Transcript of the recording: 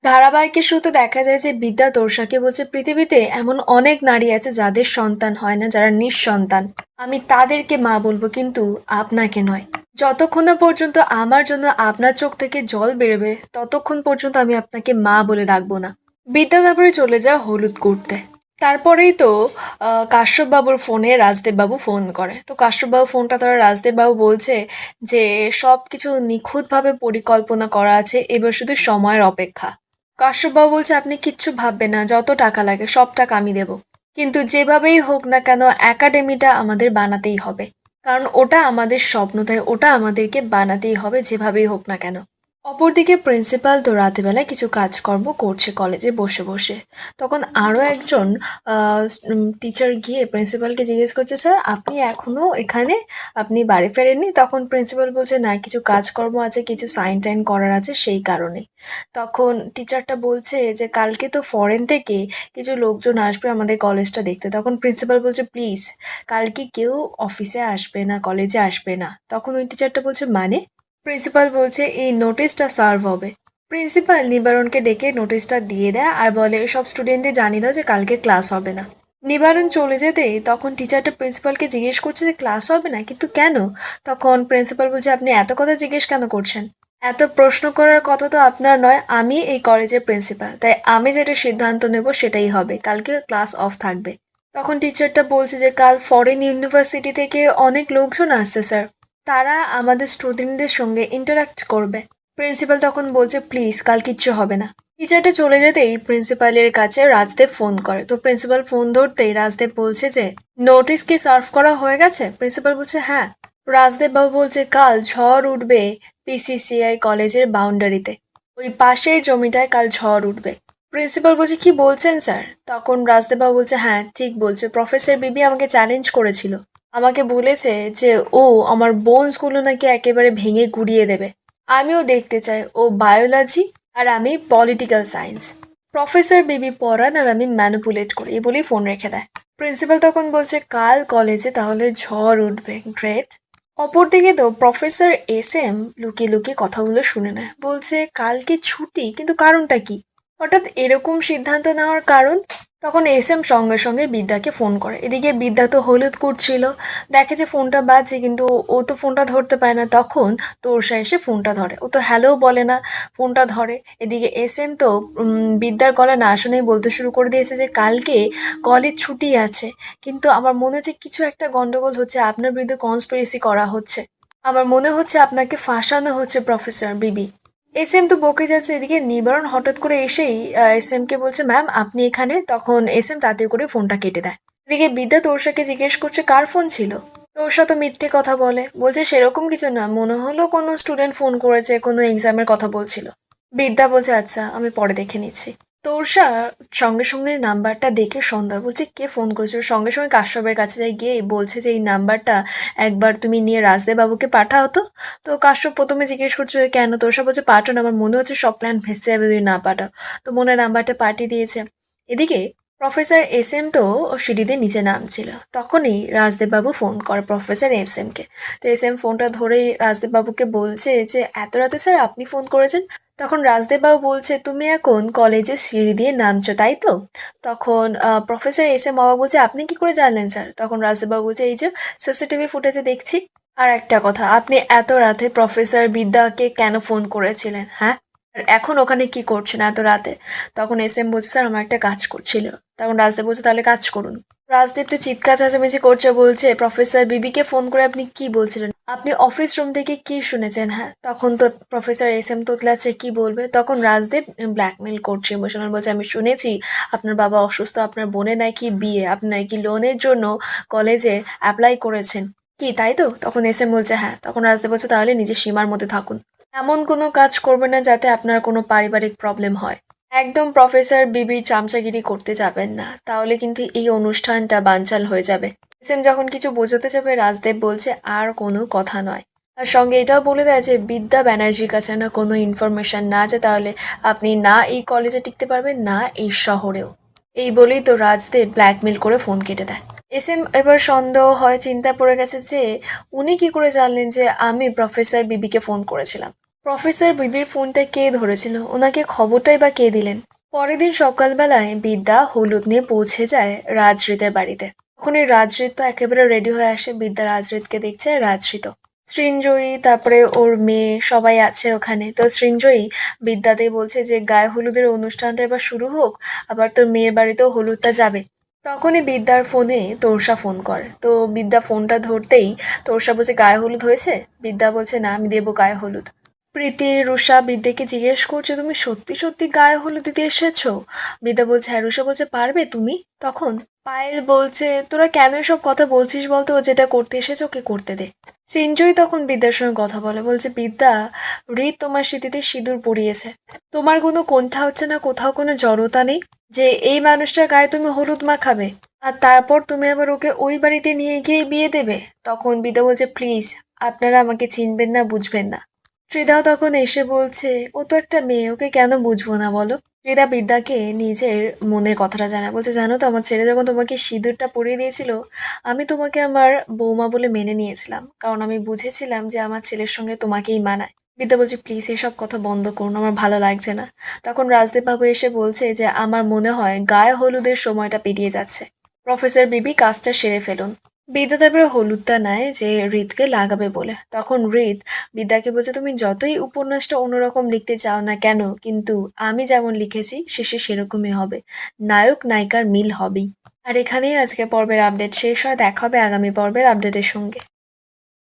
ধারাবাহিকের শুরুতে দেখা যায় যে বিদ্যা তোরসাকে বলছে পৃথিবীতে এমন অনেক নারী আছে যাদের সন্তান হয় না, যারা নিঃসন্তান। আমি তাদেরকে মা বলবো, কিন্তু আপনাকে নয়। যতক্ষণ না পর্যন্ত আমার জন্য আপনার চোখ থেকে জল বেরোবে ততক্ষণ পর্যন্ত আমি আপনাকে মা বলে ডাকবো না। বিদ্যা তারপরে চলে যায় হলুদ করতে। তারপরেই তো কাশ্যপ বাবুর ফোনে রাজদেব বাবু ফোন করে। তো কাশ্যপ বাবু ফোনটা ধরে রাজদেব বাবু বলছে যে সবকিছু নিখুঁতভাবে পরিকল্পনা করা আছে, এবার শুধু সময়ের অপেক্ষা। কাশ্যপবাবু বলছে আপনি কিচ্ছু ভাববেন না, যত টাকা লাগে সব টাকা আমি দেব, কিন্তু যেভাবেই হোক না কেন একাডেমিটা আমাদের বানাতেই হবে, কারণ ওটা আমাদের স্বপ্ন, তাই ওটা আমাদেরকে বানাতেই হবে যেভাবেই হোক না কেন। অপরদিকে প্রিন্সিপাল তো রাতেবেলায় কিছু কাজকর্ম করছে কলেজে বসে বসে। তখন আরও একজন টিচার গিয়ে প্রিন্সিপালকে জিজ্ঞেস করছে, স্যার আপনি এখনো এখানে, আপনি বাড়ি ফেরেননি? তখন প্রিন্সিপাল বলছে, না কিছু কাজকর্ম আছে, কিছু সাইন টাইন করার আছে, সেই কারণে। তখন টিচারটা বলছে যে কালকে তো ফরেন থেকে কিছু লোকজন আসবে আমাদের কলেজটা দেখতে। তখন প্রিন্সিপাল বলছে, প্লিজ কালকে কেউ অফিসে আসবে না, কলেজে আসবে না। তখন ওই টিচারটা বলছে, মানে? প্রিন্সিপাল বলছে এই নোটিশটা সার্ভ হবে। প্রিন্সিপাল নিবারণকে ডেকে নোটিশটা দিয়ে দেয় আর বলে সব স্টুডেন্টদের জানিয়ে দাও যে কালকে ক্লাস হবে না। নিবারণ চলে যেতেই তখন টিচারটা প্রিন্সিপালকে জিজ্ঞেস করছে যে ক্লাস হবে না, কিন্তু কেন? তখন প্রিন্সিপাল বলছে, আপনি এত কথা জিজ্ঞেস কেন করছেন? এত প্রশ্ন করার কথা তো আপনার নয়, আমি এই কলেজের প্রিন্সিপাল, তাই আমি যেটা সিদ্ধান্ত নেব সেটাই হবে, কালকে ক্লাস অফ থাকবে। তখন টিচারটা বলছে যে কাল ফরেন ইউনিভার্সিটি থেকে অনেক লোকজন আসছে স্যার, তারা আমাদের স্টুডেন্টদের সঙ্গে ইন্টারাক্ট করবে। প্রিন্সিপাল তখন বলছে, প্লিজ কাল কিচ্ছু হবে না। টিচারটা চলে যেতেই প্রিন্সিপালের কাছে রাজদেব ফোন করে। তো প্রিন্সিপাল ফোন ধরতেই রাজদেব বলছে যে নোটিশ কি সার্ভ করা হয়ে গেছে? প্রিন্সিপাল বলছে হ্যাঁ। রাজদেব বাবু বলছে কাল ঝড় উঠবে পিসিসিআই কলেজের বাউন্ডারিতে, ওই পাশের জমিটায় কাল ঝড় উঠবে। প্রিন্সিপাল বলছে কি বলছেন স্যার? তখন রাজদেব বাবু বলছে হ্যাঁ ঠিক বলছে, প্রফেসর বিবি আমাকে চ্যালেঞ্জ করেছিল, আমাকে বলেছে যে ও আমার বোনসগুলো নাকি একেবারে ভেঙে গুড়িয়ে দেবে। আমিও দেখতে চাই ও বায়োলজি আর আমি পলিটিক্যাল সায়েন্স। প্রফেসর বেবি পড়ান আর আমি ম্যানিপুলেট করি, এই বলেই ফোন রেখে দেয়। প্রিন্সিপাল তখন বলছে কাল কলেজে তাহলে ঝড় উঠবে, গ্রেট। অপরদিকে তো প্রফেসর এস এম লুকিয়ে লুকিয়ে কথাগুলো শুনে নেয়। বলছে কালকে ছুটি, কিন্তু কারণটা কি? হঠাৎ এরকম সিদ্ধান্ত নেওয়ার কারণ? তখন এস এম সঙ্গে সঙ্গে বিদ্যাকে ফোন করে। এদিকে বিদ্যা তো হলুদ করছিল, দেখে যে ফোনটা বাজছে কিন্তু ও তো ফোনটা ধরতে পারে না। তখন তোরসা এসে ফোনটা ধরে, ও তো হ্যালো বলে না, ফোনটা ধরে। এদিকে এস এম তো বিদ্যার গলা না শুনেই বলতে শুরু করে দিয়েছে যে কালকে কলেজ ছুটি আছে, কিন্তু আমার মনে হচ্ছে কিছু একটা গন্ডগোল হচ্ছে, আপনার বিরুদ্ধে কনস্পিরেসি করা হচ্ছে, আমার মনে হচ্ছে আপনাকে ফাঁসানো হচ্ছে প্রফেসর বিবি। এস এম তো বকে যাচ্ছে। এদিকে নিবারণ হঠাৎ করে এসেই এস এম কে বলছে, ম্যাম আপনি এখানে। তখন এস এম তাড়াতাড়ি করে ফোনটা কেটে দেয়। এদিকে বিদ্যা তোরসাকে জিজ্ঞেস করছে কার ফোন ছিল। তোরসা তো মিথ্যে কথা বলে, বলছে সেরকম কিছু না, মনে হলো কোনো স্টুডেন্ট ফোন করেছে, কোনো এক্সামের কথা বলছিল। বিদ্যা বলছে আচ্ছা আমি পরে দেখে নিচ্ছি। তোরসা সঙ্গে সঙ্গে নাম্বারটা দেখে সন্দেহ, বলছে কে ফোন করেছিল। সঙ্গে সঙ্গে কাশ্যপের কাছে যাই গিয়ে বলছে যে এই নাম্বারটা একবার তুমি নিয়ে রাজদেব বাবুকে পাঠাও তো। তো কাশ্যপ প্রথমে জিজ্ঞেস করছে কেন? তোরসা বলছে পাঠানো, আমার মনে হচ্ছে সব প্ল্যান ভেস্তে যাবে যদি না পাঠাও। তো মনে হয় নাম্বারটা পাঠিয়ে দিয়েছে। এদিকে প্রফেসর এস এম তো সিঁড়িতে নিচে নামছিল, তখনই রাজদেব বাবু ফোন করে প্রফেসর এস এম কে। তো এস এম ফোনটা ধরেই রাজদেব বাবুকে বলছে যে এত রাতে স্যার আপনি ফোন করেছেন? তখন রাজদেব বাবু বলছে তুমি এখন কলেজে সিঁড়ি দিয়ে নামছো তাই তো? তখন প্রফেসর এস এম বাবা বলছে আপনি কি করে জানলেন স্যার? তখন রাজদেব বাবু বলছে এই যে সিসিটিভি ফুটেজে দেখছি। আর একটা কথা, আপনি এত রাতে প্রফেসর বিদ্যাকে কেন ফোন করেছিলেন, হ্যাঁ? আর এখন ওখানে কি করছেন এত রাতে? তখন এস এম বলছে স্যার আমার একটা কাজ করছিল। তখন রাজদেব বলছে তাহলে কাজ করুন। রাজদেব তো চিৎকার চেঁচামেচি করছে, বলছে প্রফেসর বিবিকে ফোন করে আপনি কি বলছিলেন, আপনি অফিস রুম থেকে কি শুনেছেন? হ্যাঁ, তখন তো প্রফেসর এস এম তোতলাচ্ছে কি বলবে। তখন রাজদেব ব্ল্যাকমেল করছে, ইমোশনাল বলছে আমি শুনেছি আপনার বাবা অসুস্থ, আপনার বোনের নাকি বিয়ে, আপনি নাকি লোনের জন্য কলেজে অ্যাপ্লাই করেছেন, কি তাই তো? তখন এস এম বলছে হ্যাঁ। তখন রাজদেব বলছে তাহলে নিজের সীমার মধ্যে থাকুন, এমন কোনো কাজ করবেন না যাতে আপনার কোনো পারিবারিক প্রবলেম হয়। একদম প্রফেসর বিবির চামচাগিরি করতে যাবেন না, তাহলে কিন্তু এই অনুষ্ঠানটা বানচাল হয়ে যাবে। এসএম যখন কিছু বোঝাতে যাবে রাজদেব বলছে আর কোনো কথা নয়। আর সঙ্গে এটাও বলে দেয় যে বিদ্যা ব্যানার্জির কাছে না কোনো ইনফরমেশন না আছে, তাহলে আপনি না এই কলেজে টিকতে পারবেন না এই শহরেও। এই বলেই তো রাজদেব ব্ল্যাকমেল করে ফোন কেটে দেয়। এসএম এবার সন্দেহ হয়, চিন্তা পড়ে গেছে যে উনি কি করে জানলেন যে আমি প্রফেসর বিবিকে ফোন করেছিলাম। প্রফেসর বিবির ফোনটা কে ধরেছিল, ওনাকে খবরটাই বা কে দিলেন? পরের দিন সকালবেলায় বিদ্যা হলুদ নিয়ে পৌঁছে যায় রাজরিতের বাড়িতে। তখন এই রাজরিত তো একেবারে রেডি হয়ে আসে, বিদ্যা রাজরিতকে দেখছে। রাজরিত, সৃঞ্জয়ী, তারপরে ওর মেয়ে সবাই আছে ওখানে। তো সৃঞ্জয়ী বিদ্যাতেই বলছে যে গায়ে হলুদের অনুষ্ঠানটা এবার শুরু হোক, আবার তোর মেয়ের বাড়িতেও হলুদটা যাবে। তখনই বিদ্যার ফোনে তোরসা ফোন করে। তো বিদ্যা ফোনটা ধরতেই তোরসা বলছে গায়ে হলুদ হয়েছে? বিদ্যা বলছে না, আমি দেবো গায়ে হলুদ। প্রীতি রুষা বিদ্যাকে জিজ্ঞেস করছে তুমি সত্যি সত্যি গায়ে হলুদ দিতে এসেছো? বিদ্যা বলছে হ্যাঁ। রুষা বলছে পারবে তুমি? তখন পায়েল বলছে তোরা কেন এসব কথা বলছিস বলতো, ও যেটা করতে এসেছে ওকে করতে দে। সিঞ্জয় তখন বিদ্যার সঙ্গে কথা বলে, বলছে বিদ্যা, রিত তোমার স্মৃতিতে সিঁদুর পরিয়েছে, তোমার কোনো কোণঠা হচ্ছে না, কোথাও কোনো জড়তা নেই যে এই মানুষটার গায়ে তুমি হলুদ মাখাবে আর তারপর তুমি আবার ওকে ওই বাড়িতে নিয়ে গিয়ে বিয়ে দেবে? তখন বিদ্যা বলছে প্লিজ, আপনারা আমাকে চিনবেন না, বুঝবেন না। ত্রিধাও তখন এসে বলছে ও তো একটা মেয়ে, ওকে কেন বুঝবো না বলো? ত্রিধা বিদ্যাকে নিজের মনের কথাটা জানায়, বলছে জানো তো আমার ছেলে যখন তোমাকে সিঁদুরটা পরিয়ে দিয়েছিল, আমি তোমাকে আমার বৌমা বলে মেনে নিয়েছিলাম, কারণ আমি বুঝেছিলাম যে আমার ছেলের সঙ্গে তোমাকেই মানায়। বিদ্যা বলছে প্লিজ এসব কথা বন্ধ করুন, আমার ভালো লাগছে না। তখন রাজদীপ বাবু এসে বলছে যে আমার মনে হয় গায়ে হলুদের সময়টা পেরিয়ে যাচ্ছে, প্রফেসর বিবি কাজটা সেরে ফেলুন। বিদ্যা তারপরে হলুদটা নেয় যে হৃদকে লাগাবে বলে। তখন হৃদ বিদ্যাকে বলছে তুমি যতই উপন্যাসটা অন্যরকম লিখতে চাও না কেন, কিন্তু আমি যেমন লিখেছি শেষে সেরকমই হবে, নায়ক নায়িকার মিল হবেই। আর এখানেই আজকে পর্বের আপডেট শেষ হয়, দেখা হবে আগামী পর্বের আপডেটের সঙ্গে।